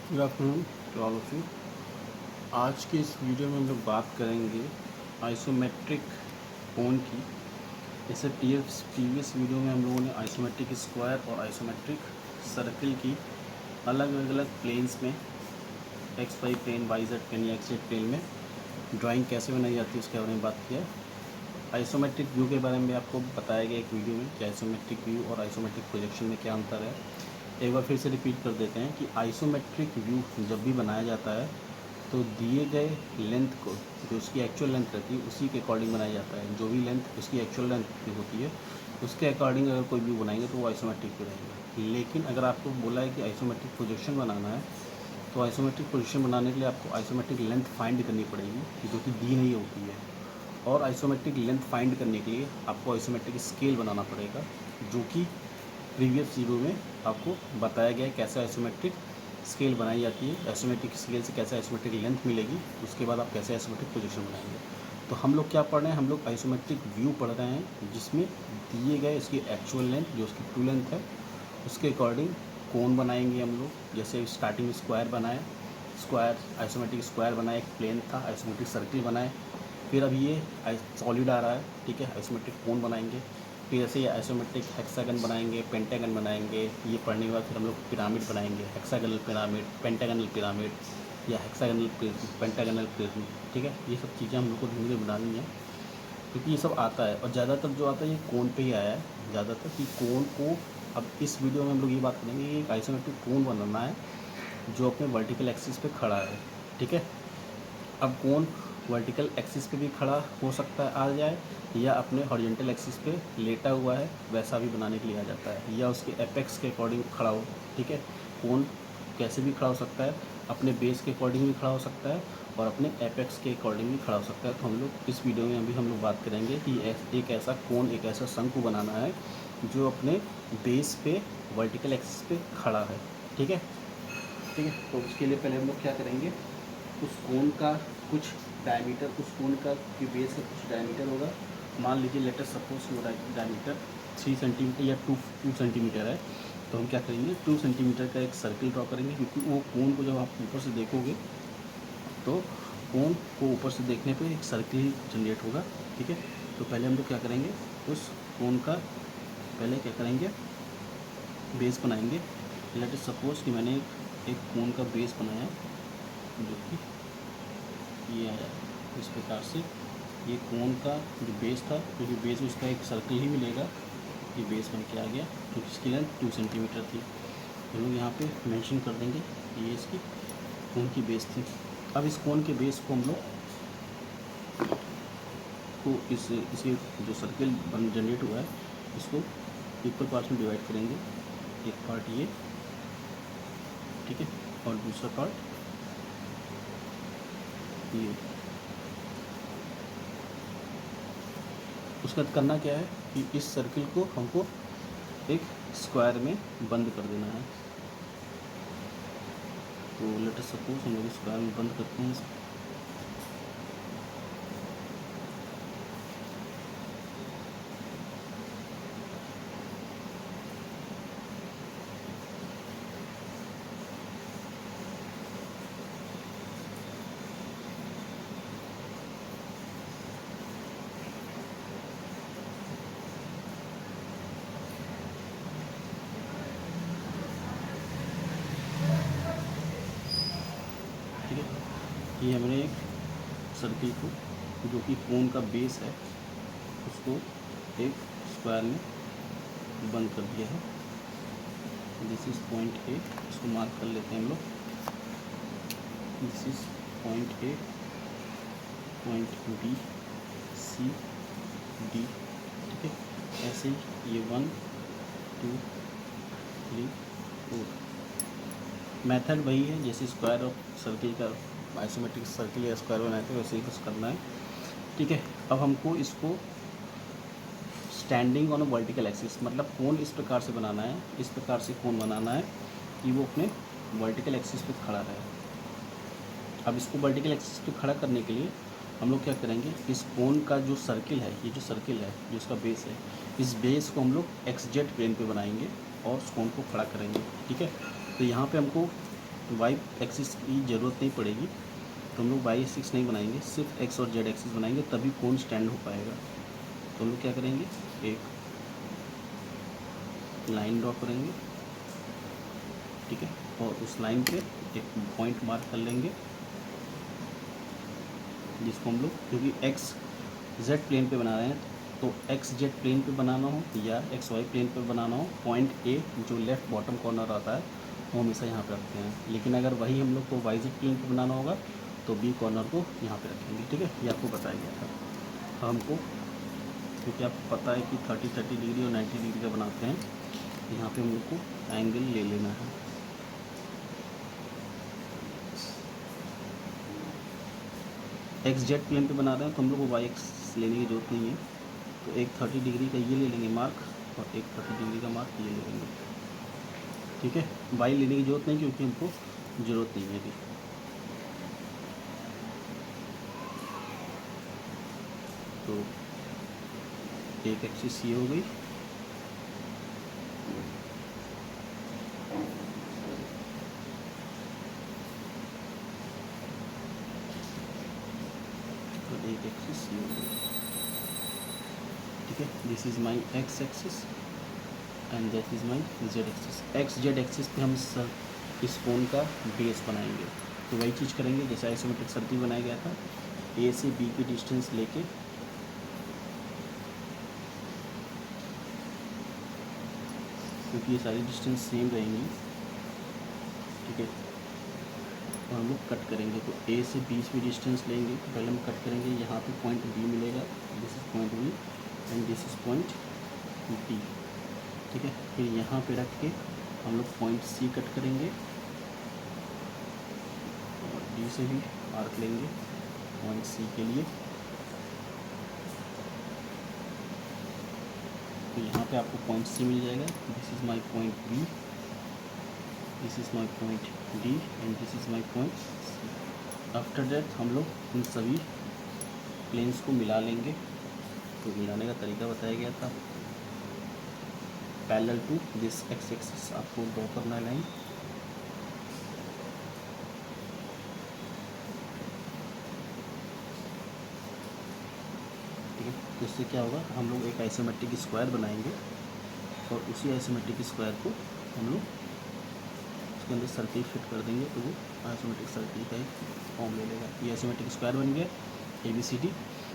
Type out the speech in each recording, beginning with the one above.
Good afternoon to all of you. आज की इस वीडियो में हम लोग बात करेंगे आइसोमेट्रिक कोण की। जैसे प्रीवियस वीडियो में हम लोगों ने आइसोमेट्रिक स्क्वायर और आइसोमेट्रिक सर्कल की अलग अलग प्लेन्स में X Y plane, Y Z plane या एक्स जेड प्लेन में ड्राइंग कैसे बनाई जाती है उसके बारे में बात किया। आइसोमेट्रिक व्यू के बारे में आपको बताया गया एक वीडियो में कि आइसोमेट्रिक व्यू और आइसोमेट्रिक प्रोजेक्शन में क्या अंतर है। एक बार फिर से रिपीट कर देते हैं कि आइसोमेट्रिक व्यू जब भी बनाया जाता है तो दिए गए लेंथ को, जो उसकी एक्चुअल लेंथ रहती है, उसी के अकॉर्डिंग बनाया जाता है। जो भी लेंथ उसकी एक्चुअल लेंथ होती है उसके अकॉर्डिंग अगर कोई व्यू बनाएंगे तो वो आइसोमेट्रिक व्यू रहेगा। लेकिन अगर आपको बोला है कि आइसोमेट्रिक प्रोजेक्शन बनाना है तो आइसोमेट्रिक प्रोजेक्शन बनाने के लिए आपको आइसोमेट्रिक लेंथ फाइंड करनी पड़ेगी जो कि दी नहीं होती है। और आइसोमेट्रिक लेंथ फाइंड करने के लिए आपको आइसोमेट्रिक स्केल बनाना पड़ेगा, जो कि प्रीवियस वीडियो में आपको बताया गया है कैसे आइसोमेट्रिक स्केल बनाई जाती है। आइसोमेट्रिक स्केल से कैसे आइसोमेट्रिक लेंथ मिलेगी, उसके बाद आप कैसे आइसोमेट्रिक पोजीशन बनाएंगे। तो हम लोग क्या पढ़ रहे हैं, हम लोग आइसोमेट्रिक व्यू पढ़ रहे हैं जिसमें दिए गए उसकी एक्चुअल लेंथ, जो उसकी ट्रू लेंथ है, उसके अकॉर्डिंग कोण बनाएंगे हम लोग। जैसे स्टार्टिंग में स्क्वायर बनाए, स्क्वायर आइसोमेट्रिक स्क्वायर बनाए, एक प्लेन था, आइसोमेट्रिक सर्किल बनाए। फिर अब ये सॉलिड आ रहा है, ठीक है, आइसोमेट्रिक कोण बनाएंगे। फिर ऐसे ही आइसोमेट्रिक हेक्सागन बनाएंगे, पेंटागन बनाएंगे। ये पढ़ने के बाद फिर हम लोग पिरामिड बनाएंगे, हेक्सागनल पिरामिड, पेंटागनल पिरामिड या हेक्सागनल पेंटागनल पिरामिड, ठीक है। ये सब चीज़ें हम लोग को धीरे धीरे बनानी है क्योंकि ये सब आता है और ज़्यादातर जो आता है ये कोण पे ही आया है ज़्यादातर, कि कोण को अब इस वीडियो में हम लोग ये बात करेंगे कि एक आइसोमेट्रिक कोण बनाना है जो अपने वर्टिकल एक्सिस पे खड़ा है, ठीक है। अब कोण वर्टिकल एक्सिस पे भी खड़ा हो सकता है, आ जाए, या अपने हॉरिजॉन्टल एक्सिस पे लेटा हुआ है वैसा भी बनाने के लिए आ जाता है, या उसके एपेक्स के अकॉर्डिंग खड़ा हो, ठीक है। कोण कैसे भी खड़ा हो सकता है, अपने बेस के अकॉर्डिंग भी खड़ा हो सकता है और अपने एपेक्स के अकॉर्डिंग भी खड़ा हो सकता है। तो हम लोग इस वीडियो में अभी हम लोग बात करेंगे कि एक ऐसा कोण, एक ऐसा शंकु बनाना है जो अपने बेस पे वर्टिकल एक्सिस पे खड़ा है, ठीक है। ठीक है, तो उसके लिए पहले हम लोग क्या करेंगे, उस कोण का कुछ डायमीटर, उस कोण का कि बेस का कुछ डायमीटर होगा। मान लीजिए लेटर सपोज वो डायमीटर 3 सेंटीमीटर या 2 सेंटीमीटर है, तो हम क्या करेंगे 2 सेंटीमीटर का एक सर्किल ड्रॉ करेंगे, क्योंकि वो कोण को जब आप ऊपर से देखोगे तो कोण को ऊपर से देखने पे एक सर्किल ही जनरेट होगा, ठीक है। तो पहले हम लोग क्या करेंगे, उस कोण का पहले क्या करेंगे, बेस बनाएंगे। लेटर सपोज कि मैंने एक कोण का बेस बनाया जो कि ये आया इस प्रकार से। ये कोण का जो बेस था, क्योंकि बेस उसका एक सर्कल ही मिलेगा, ये बेस बन के आ गया, क्योंकि इसकी लेंथ 2 सेंटीमीटर थी। तो लोग यहाँ पे मेंशन कर देंगे ये इसकी कोण की बेस थी। अब इस कोण के बेस को हम लोग को इसे जो सर्कल बन जनरेट हुआ है इसको इक्वल पार्ट्स में डिवाइड करेंगे। एक पार्ट ये, ठीक है, और दूसरा पार्ट ये। उसके बाद करना क्या है कि इस सर्किल को हमको एक स्क्वायर में बंद कर देना है। तो लेट अस सपोज हम लोग स्क्वायर में बंद करते हैं। ठीक है, ये हमने एक सर्किल को जो कि कोण का बेस है उसको एक स्क्वायर में बंद कर दिया है। दिस इज पॉइंट ए, इसको मार्क कर लेते हैं हम लोग। This is point A, point B, C, D, ठीक है। ऐसे ही ये 1 2 3 4 मेथड वही है जैसे स्क्वायर और सर्किल का, आइसोमेट्रिक सर्किल या स्क्वायर बनाए थे वैसे ही कुछ करना है, ठीक है। अब हमको इसको standing on a vertical axis, मतलब कोण इस प्रकार से बनाना है, इस प्रकार से कोण बनाना है कि वो अपने वर्टिकल एक्सिस पे खड़ा रहे। अब इसको वर्टिकल एक्सिस पे खड़ा करने के लिए हम लोग क्या करेंगे, इस कोण का जो सर्किल है, ये जो सर्किल है जो इसका बेस है, इस बेस को हम लोग एक्स जेड प्लेन पे बनाएंगे और उस कोण को खड़ा करेंगे, ठीक है। तो यहाँ पे हमको वाई एक्सिस की ज़रूरत नहीं पड़ेगी, तो हम लोग वाई एक्सिस नहीं बनाएंगे, सिर्फ एक्स और जेड एक्सिस बनाएंगे, तभी कोन स्टैंड हो पाएगा। तो हम लोग क्या करेंगे, एक लाइन ड्रॉ करेंगे, ठीक है, और उस लाइन पे एक पॉइंट मार्क कर लेंगे, जिसको हम लोग, क्योंकि एक्स जेड प्लेन पे बना रहे हैं, तो एक्स जेड प्लेन पे बनाना हो या एक्स वाई प्लेन पे बनाना हो, पॉइंट ए जो लेफ़्ट बॉटम कॉर्नर आता है वो हमेशा यहाँ पे रखते हैं। लेकिन अगर वही हम लोग को वाई जेड प्लेन पे बनाना होगा तो बी कॉर्नर को यहाँ पे रखेंगे, ठीक है। ये आपको बताया गया था हमको, क्योंकि आपको पता है कि 30 डिग्री और 90 डिग्री का बनाते हैं, यहाँ पे हम लोग को एंगल ले लेना है। एक्स जेड प्लेन पे बना रहे हैं तो हम लोग को वाई एक्स लेने की ज़रूरत नहीं है, तो एक 30 डिग्री का ये ले लेंगे मार्क, और एक 30 डिग्री का मार्क ये ले लेंगे, ठीक है। वाई लेने की ज़रूरत नहीं, क्योंकि हमको ज़रूरत नहीं है अभी। तो एक एक्सिस ये हो गई, तो एक एक्सिस ये हो गई, ठीक है। This is my x axis and that is my Z axis. X Z axis पे हम इस कोन का बेस बनाएंगे, तो वही चीज़ करेंगे जैसे आइसोमेट्रिक सर्किल बनाया गया था। ए से बी की डिस्टेंस लेके, क्योंकि ये सारी डिस्टेंस सेम रहेंगी, ठीक है, और हम लोग कट करेंगे। तो ए से बी की डिस्टेंस लेंगे, पहले हम कट करेंगे, यहाँ पे पॉइंट बी मिलेगा, this is point B and this is point D, ठीक है। फिर यहाँ पे रख के हम लोग पॉइंट सी कट करेंगे, और डी से भी आर्क लेंगे पॉइंट सी के लिए। तो यहाँ पे आपको पॉइंट सी मिल जाएगा, this is my point B, this is my point D and this is my point C. After that हम लोग इन सभी प्लेन्स को मिला लेंगे। तो मिलाने का तरीका बताया गया था, parallel to this X axis आपको ड्रॉ करना है लाइन, ठीक है। तो इससे क्या होगा, हम लोग एक आइसोमेट्रिक स्क्वायर बनाएंगे, और उसी आइसोमेट्रिक स्क्वायर को हम लोग उसके अंदर सर्किल फिट कर देंगे, तो वो आइसोमेट्रिक सर्किल का एक फॉर्म ले लेगा। ये आइसोमेट्रिक स्क्वायर बन गया ABCD।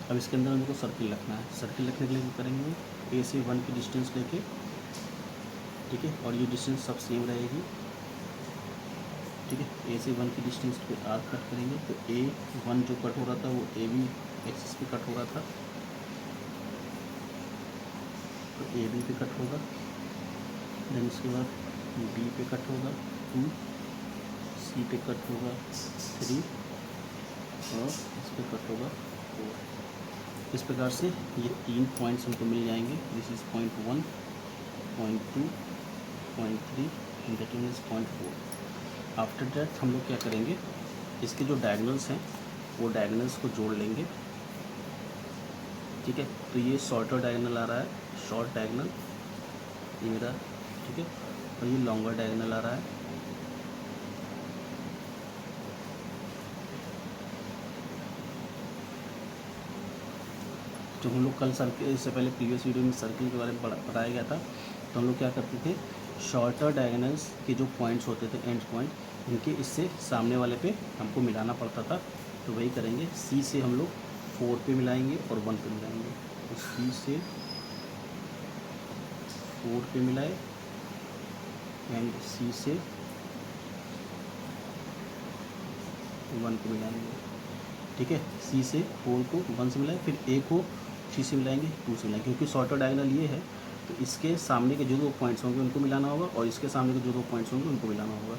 अब इसके अंदर हमको सर्किल रखना है। सर्किल रखने के लिए क्या करेंगे, ए से 1 की डिस्टेंस लेके, ठीक है, और ये डिस्टेंस सब सेम रहेगी, ठीक है। ए से 1 की डिस्टेंस पे आर्क कट करेंगे, तो A1 जो कट हो रहा था वो AB एक्सिस पे कट हो रहा था, तो AB पे कट होगा, देन उसके बाद B पे कट होगा 2, C पे कट होगा 3, और इस पे कट होगा 4। इस प्रकार से ये 3 पॉइंट्स हमको मिल जाएंगे, this is point 1, point 2, point 3 and that is point 4। After that हम लोग क्या करेंगे, इसके जो डायगोनल्स हैं वो डायगोनल्स को जोड़ लेंगे, ठीक है। तो ये शॉर्टर डायगोनल आ रहा है, शॉर्ट डायगोनल ये मेरा, ठीक है, और ये लॉन्गर डायगोनल आ रहा है, जो हम लोग कल सर्किल, इससे पहले प्रीवियस वीडियो में सर्किल के बारे में बताया गया था। तो हम लोग क्या करते थे, शॉर्टर डायगोनल्स के जो पॉइंट्स होते थे, एंड पॉइंट, इनके इससे सामने वाले पे हमको मिलाना पड़ता था। तो वही करेंगे, सी से हम लोग 4 पे मिलाएंगे और 1 पे मिलाएंगे। तो सी से 4 पे मिलाए एंड सी से 1 पे मिलाएंगे, ठीक है। सी से 4 को 1 से मिलाए, फिर ए को 3 से मिलाएंगे, 2 से मिलाएंगे, क्योंकि शॉर्टर डायगोनल ये है। तो इसके सामने के जो 2 पॉइंट्स होंगे उनको मिलाना होगा, और इसके सामने के जो 2 पॉइंट्स होंगे उनको मिलाना होगा।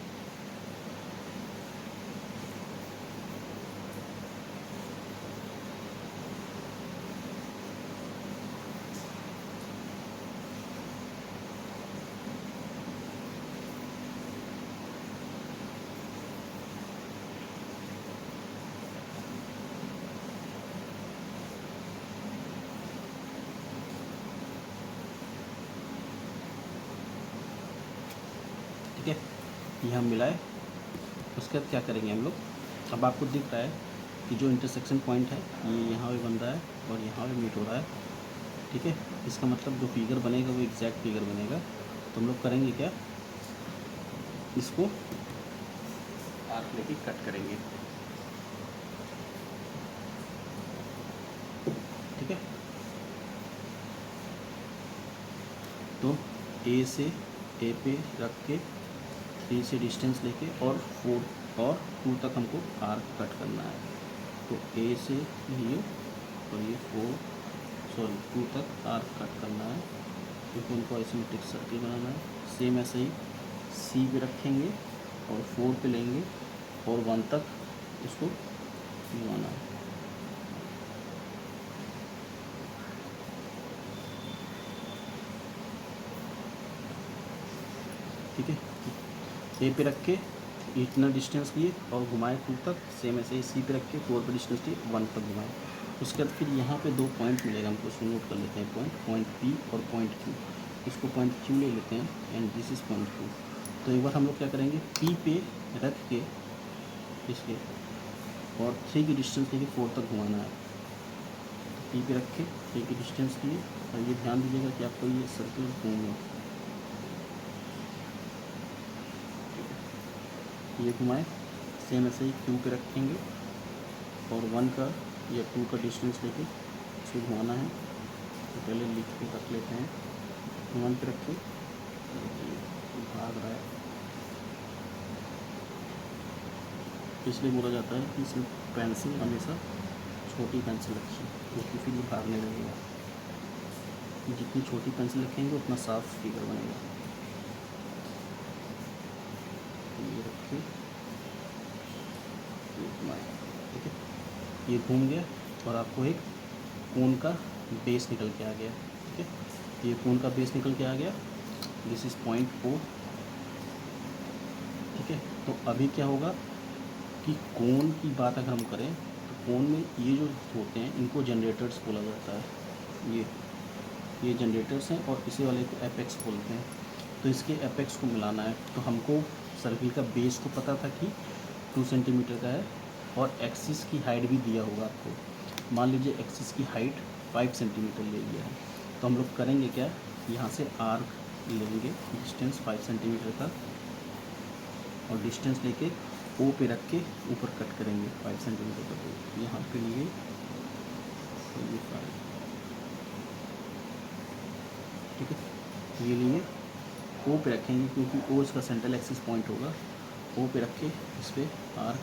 ठीक है, ये हम मिलाए, उसके बाद क्या करेंगे हम लोग, अब आपको दिख रहा है कि जो इंटरसेक्शन पॉइंट है ये यहाँ पे बन रहा है और यहाँ पे मीट हो रहा है, ठीक है। इसका मतलब जो फिगर बनेगा वो एग्जैक्ट फिगर बनेगा। तो हम लोग करेंगे क्या, इसको आर्क लेके कट करेंगे, ठीक है। तो ए से ए पे रख के 3 से डिस्टेंस लेके और 4 और 2 तक हमको आर्क कट करना है। तो ए से ये और ये 2 तक आर्क कट करना है, क्योंकि उनको आइसोमेट्रिक सर्किल बनाना है। सेम ऐसे ही सी पे रखेंगे और 4 पे लेंगे और 1 तक इसको घुमाना है, ठीक है। ए पे रख के इतना डिस्टेंस लिए और घुमाए 2 तक, सेम ऐसे ही सी पे रख के 4 पे डिस्टेंस लिए 1 तक घुमाए। उसके बाद फिर यहाँ पे 2 पॉइंट मिलेगा हमको, उसको नोट कर लेते हैं, पॉइंट पी और पॉइंट क्यू। इसको पॉइंट क्यू ले लेते हैं and this is point Q. तो एक बार हम लोग क्या करेंगे, पी पे रख के इसके और 3 की डिस्टेंस लेके 4 तक घुमाना है। पी पे रख के 3 की डिस्टेंस लिए, और ये ध्यान दीजिएगा कि आपको ये सर्कल घूमे, ये घुमाए। सेम ऐसे ही क्यू पे रखेंगे और 1 का या 2 का डिस्टेंस लेके इसको घुमाना है। तो पहले लिख के रख लेते हैं, 1 पे रखे, भाग रहा है। इसलिए बोला जाता है कि इसमें पेंसिल हमेशा छोटी पेंसिल रखिए, क्योंकि फिर ये भागने लगेगा। जितनी छोटी पेंसिल रखेंगे उतना साफ फिगर बनेगा। ये रखिए, ठीक है। ये घूम गया और आपको एक कोन का बेस निकल के आ गया, ठीक है। ये कोन का बेस निकल के आ गया, दिस इज़ पॉइंट ओ, ठीक है। तो अभी क्या होगा कि कोन की बात अगर हम करें तो कोन में ये जो होते हैं इनको जनरेटर्स बोला जाता है। ये जनरेटर्स हैं और इसी वाले को एपेक्स बोलते हैं। तो इसके एपेक्स को मिलाना है। तो हमको सर्किल का बेस तो पता था कि 2 सेंटीमीटर का है और एक्सिस की हाइट भी दिया होगा आपको। मान लीजिए एक्सिस की हाइट 5 सेंटीमीटर ले लिया है, तो हम लोग करेंगे क्या, यहाँ से आर्क लेंगे डिस्टेंस 5 सेंटीमीटर का और डिस्टेंस लेके ओ पे रख के ऊपर कट करेंगे 5 सेंटीमीटर का। तो यहाँ पे लिए ये 5, ठीक है। ये लिए ओ पे रखेंगे क्योंकि ओ इसका सेंट्रल एक्सिस पॉइंट होगा। ओ पे रख के इस पर आर्क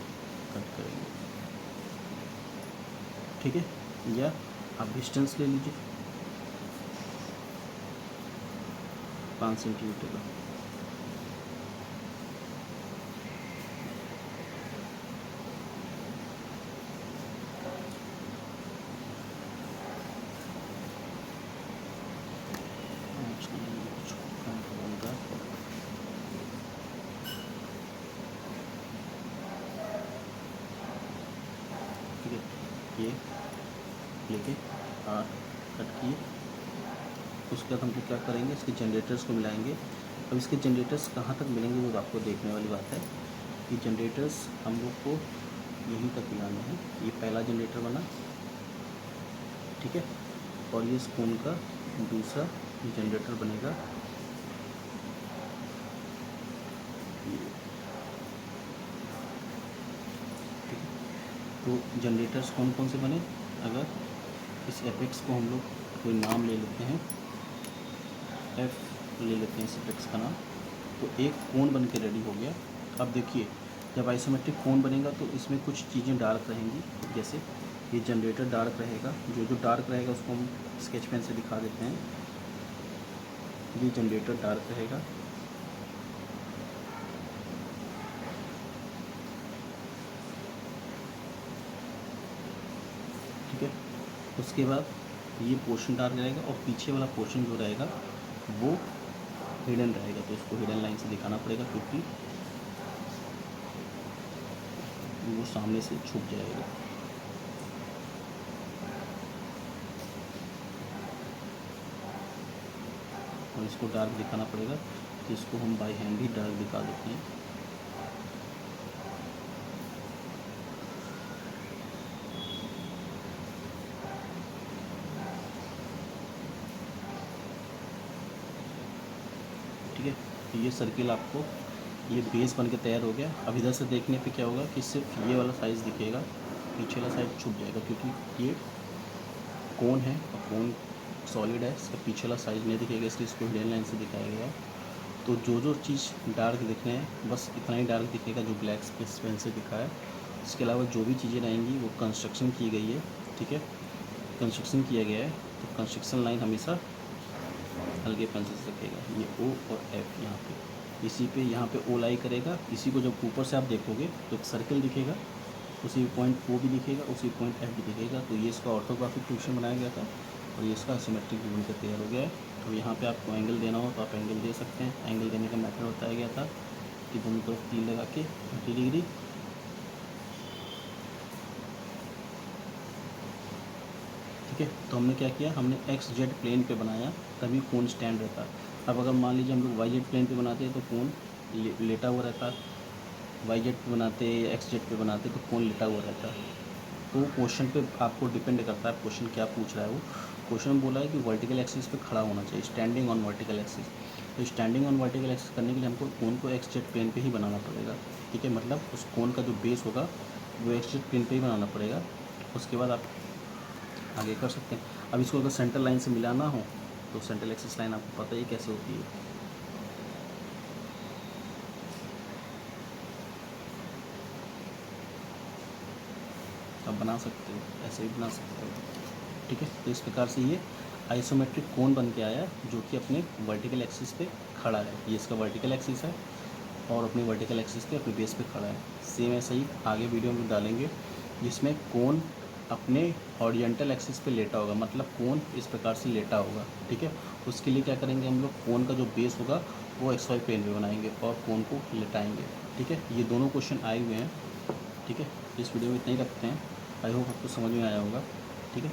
कट करेंगे, ठीक है। या आप डिस्टेंस ले लीजिए 5 सेंटीमीटर का। ये लेके आर्क कट किए। उसके बाद हम लोग क्या करेंगे, इसके जनरेटर्स को मिलाएंगे। अब इसके जनरेटर्स कहाँ तक मिलेंगे वो आपको देखने वाली बात है। कि जनरेटर्स हम लोग को यहीं तक मिलाने हैं। ये पहला जनरेटर बना, ठीक है, और ये स्पून का दूसरा जनरेटर बनेगा। तो जनरेटर्स कौन कौन से बने, अगर इस एपेक्स को हम लोग कोई नाम ले लेते हैं, एफ ले लेते हैं इस एपेक्स का नाम, तो एक कोन बन के रेडी हो गया। अब देखिए जब आइसोमेट्रिक कोन बनेगा तो इसमें कुछ चीज़ें डार्क रहेंगी, जैसे ये जनरेटर डार्क रहेगा। जो डार्क रहेगा उसको हम स्केच पेन से दिखा देते हैं। ये जनरेटर डार्क रहेगा, ठीक है। उसके बाद ये पोर्शन डार्क रहेगा और पीछे वाला पोर्शन जो रहेगा वो हिडन रहेगा। तो इसको हिडन लाइन से दिखाना पड़ेगा क्योंकि वो सामने से छुप जाएगा। और इसको डार्क दिखाना पड़ेगा, तो इसको हम बाय हैंड ही डार्क दिखा देते हैं। ये सर्किल आपको ये बेस बन के तैयार हो गया। अब इधर से देखने पे क्या होगा कि सिर्फ ये वाला साइज़ दिखेगा, पीछे वाला साइड छुप जाएगा क्योंकि ये कोन है और कोन सॉलिड है, इसका पीछे वाला साइज़ नहीं दिखेगा, इसलिए इसको हिडन लाइन से दिखाया गया है। तो जो चीज़ डार्क दिख रहे हैं बस इतना ही डार्क दिखेगा जो ब्लैक स्पेस पेन से दिखा है। इसके अलावा जो भी चीज़ें रहेंगी वो कंस्ट्रक्शन की गई है, ठीक है, कंस्ट्रक्शन किया गया है। तो कंस्ट्रक्शन लाइन हमेशा हल्के पेंसिल से रखेगा, ये ओ और एफ यहाँ पे, इसी पे यहाँ पे ओ लाई करेगा। इसी को जब ऊपर से आप देखोगे तो एक सर्कल दिखेगा, उसी पॉइंट ओ भी दिखेगा, उसी पॉइंट एफ भी दिखेगा। तो ये इसका ऑर्थोग्राफिक फंक्शन बनाया गया था और ये इसका आइसोमेट्रिक व्यू बनकर तैयार हो गया है। तो यहाँ पे आपको एंगल देना हो तो आप एंगल दे सकते हैं। एंगल देने का मेथड बताया गया था कि दोनों तरफ तीर लगा के 30 डिग्री, ठीक है। तो हमने क्या किया, हमने एक्स जेड प्लेन पे बनाया तभी कोन स्टैंड रहता। अब अगर मान लीजिए हम लोग वाई जेड प्लेन पे बनाते हैं तो कोन लेटा हुआ रहता, वाई जेड पे बनाते एक्स जेड पे बनाते तो कोन लेटा हुआ रहता। तो क्वेश्चन पे आपको डिपेंड करता है क्वेश्चन क्या पूछ रहा है। वो क्वेश्चन बोला है कि वर्टिकल एक्सिस पे खड़ा होना चाहिए, स्टैंडिंग ऑन वर्टिकल एक्सिस। तो स्टैंडिंग ऑन वर्टिकल एक्सिस करने के लिए हमको कोन को एक्स जेड प्लेन पे ही बनाना पड़ेगा, ठीक है। मतलब उस कोन का जो बेस होगा वो एक्स जेड प्लेन पे ही बनाना पड़ेगा। उसके बाद आप आगे कर सकते हैं। अब इसको अगर सेंटर लाइन से मिलाना हो तो सेंट्रल एक्सिस लाइन आपको पता ही कैसे होती है। आप बना सकते हो, ऐसे भी बना सकते हो, ठीक है। तो इस प्रकार से ये आइसोमेट्रिक कोन बन के आया जो कि अपने वर्टिकल एक्सिस पे खड़ा है। ये इसका वर्टिकल एक्सिस है और अपनी वर्टिकल एक्सिस पे अपने बेस पे खड़ा है। सेम ऐसा ही आगे वीडियो में डालेंगे जिसमें कोन अपने हॉरिजॉन्टल एक्सिस पे लेटा होगा, मतलब कोन इस प्रकार से लेटा होगा, ठीक है। उसके लिए क्या करेंगे हम लोग, कोन का जो बेस होगा वो एक्स वाई प्लेन पे बनाएंगे और कोन को लेटाएंगे, ठीक है। ये दोनों क्वेश्चन आए हुए हैं, ठीक है। इस वीडियो में इतना ही रखते हैं। आई होप आपको समझ में आया होगा, ठीक है।